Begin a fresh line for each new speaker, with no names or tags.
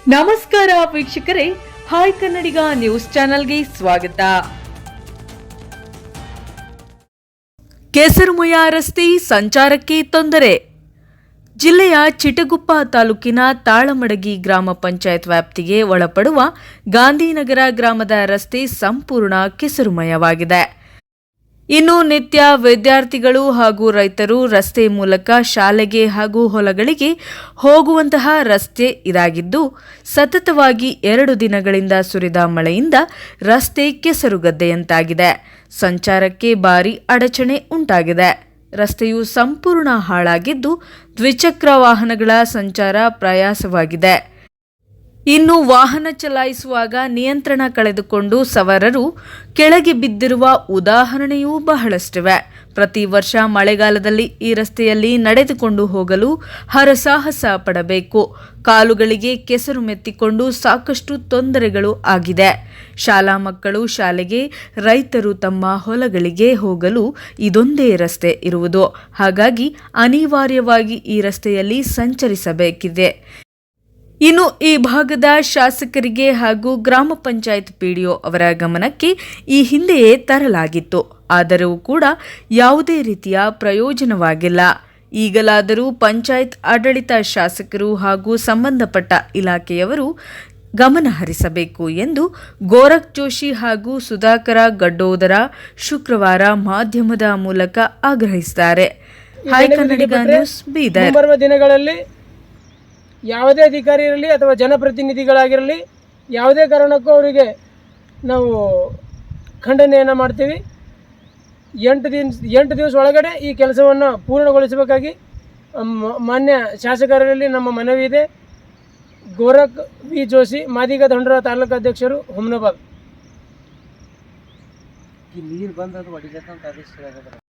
ನಮಸ್ಕಾರ ವೀಕ್ಷಕರೇ, ಹಾಯ್ ಕನ್ನಡಿಗ ನ್ಯೂಸ್ ಚಾನೆಲ್ಗೆ ಸ್ವಾಗತ. ಕೆಸರುಮಯ ರಸ್ತೆ ಸಂಚಾರಕ್ಕೆ ತೊಂದರೆ. ಜಿಲ್ಲೆಯ ಚಿಟಗುಪ್ಪ ತಾಲೂಕಿನ ತಾಳಮಡಗಿ ಗ್ರಾಮ ಪಂಚಾಯತ್ ವ್ಯಾಪ್ತಿಗೆ ಒಳಪಡುವ ಗಾಂಧಿನಗರ ಗ್ರಾಮದ ರಸ್ತೆ ಸಂಪೂರ್ಣ ಕೆಸರುಮಯವಾಗಿದೆ. ಇನ್ನು ನಿತ್ಯ ವಿದ್ಯಾರ್ಥಿಗಳು ಹಾಗೂ ರೈತರು ರಸ್ತೆ ಮೂಲಕ ಶಾಲೆಗೆ ಹಾಗೂ ಹೊಲಗಳಿಗೆ ಹೋಗುವಂತಹ ರಸ್ತೆ ಇದಾಗಿದ್ದು, ಸತತವಾಗಿ 2 ದಿನಗಳಿಂದ ಸುರಿದ ಮಳೆಯಿಂದ ರಸ್ತೆ ಕೆಸರುಗದ್ದೆಯಂತಾಗಿದೆ. ಸಂಚಾರಕ್ಕೆ ಭಾರಿ ಅಡಚಣೆ ಉಂಟಾಗಿದೆ. ರಸ್ತೆಯು ಸಂಪೂರ್ಣ ಹಾಳಾಗಿದ್ದು, ದ್ವಿಚಕ್ರ ವಾಹನಗಳ ಸಂಚಾರ ಪ್ರಯಾಸವಾಗಿದೆ. ಇನ್ನು ವಾಹನ ಚಲಾಯಿಸುವಾಗ ನಿಯಂತ್ರಣ ಕಳೆದುಕೊಂಡು ಸವಾರರು ಕೆಳಗೆ ಬಿದ್ದಿರುವ ಉದಾಹರಣೆಯೂ ಬಹಳಷ್ಟಿವೆ. ಪ್ರತಿ ವರ್ಷ ಮಳೆಗಾಲದಲ್ಲಿ ಈ ರಸ್ತೆಯಲ್ಲಿ ನಡೆದುಕೊಂಡು ಹೋಗಲು ಹರಸಾಹಸ ಪಡಬೇಕು. ಕಾಲುಗಳಿಗೆ ಕೆಸರು ಮೆತ್ತಿಕೊಂಡು ಸಾಕಷ್ಟು ತೊಂದರೆಗಳು ಆಗಿದೆ. ಶಾಲಾ ಮಕ್ಕಳು ಶಾಲೆಗೆ, ರೈತರು ತಮ್ಮ ಹೊಲಗಳಿಗೆ ಹೋಗಲು ಇದೊಂದೇ ರಸ್ತೆ ಇರುವುದು. ಹಾಗಾಗಿ ಅನಿವಾರ್ಯವಾಗಿ ಈ ರಸ್ತೆಯಲ್ಲಿ ಸಂಚರಿಸಬೇಕಿದೆ. ಇನ್ನು ಈ ಭಾಗದ ಶಾಸಕರಿಗೆ ಹಾಗೂ ಗ್ರಾಮ ಪಂಚಾಯತ್ ಪಿಡಿಒ ಅವರ ಗಮನಕ್ಕೆ ಈ ಹಿಂದೆಯೇ ತರಲಾಗಿತ್ತು. ಆದರೂ ಕೂಡ ಯಾವುದೇ ರೀತಿಯ ಪ್ರಯೋಜನವಾಗಿಲ್ಲ. ಈಗಲಾದರೂ ಪಂಚಾಯತ್ ಆಡಳಿತ, ಶಾಸಕರು ಹಾಗೂ ಸಂಬಂಧಪಟ್ಟ ಇಲಾಖೆಯವರು ಗಮನ ಹರಿಸಬೇಕು ಎಂದು ಗೋರಖ್ ಜೋಶಿ ಹಾಗೂ ಸುಧಾಕರ ಗಡ್ಡೋದರ ಶುಕ್ರವಾರ ಮಾಧ್ಯಮದ ಮೂಲಕ ಆಗ್ರಹಿಸಿದ್ದಾರೆ. ಹಾಯ್ ಕನ್ನಡಿಗ ನ್ಯೂಸ್, ಬೀದರ್.
ಮುಂಬರುವ ದಿನಗಳಲ್ಲಿ ಯಾವುದೇ ಅಧಿಕಾರಿ ಇರಲಿ ಅಥವಾ ಜನಪ್ರತಿನಿಧಿಗಳಾಗಿರಲಿ, ಯಾವುದೇ ಕಾರಣಕ್ಕೂ ಅವರಿಗೆ ನಾವು ಖಂಡನೆಯನ್ನು ಮಾಡ್ತೀವಿ. 8 ದಿವಸ ಒಳಗಡೆ ಈ ಕೆಲಸವನ್ನು ಪೂರ್ಣಗೊಳಿಸಬೇಕಾಗಿ ಮಾನ್ಯ ಶಾಸಕರಲ್ಲಿ ನಮ್ಮ ಮನವಿ ಇದೆ. ಗೋರಖ್ ವಿ ಜೋಶಿ, ಮಾದಿಗ ದಂಡೋರ ತಾಲೂಕು ಅಧ್ಯಕ್ಷರು, ಹುಮ್ನಾಬಾದ್.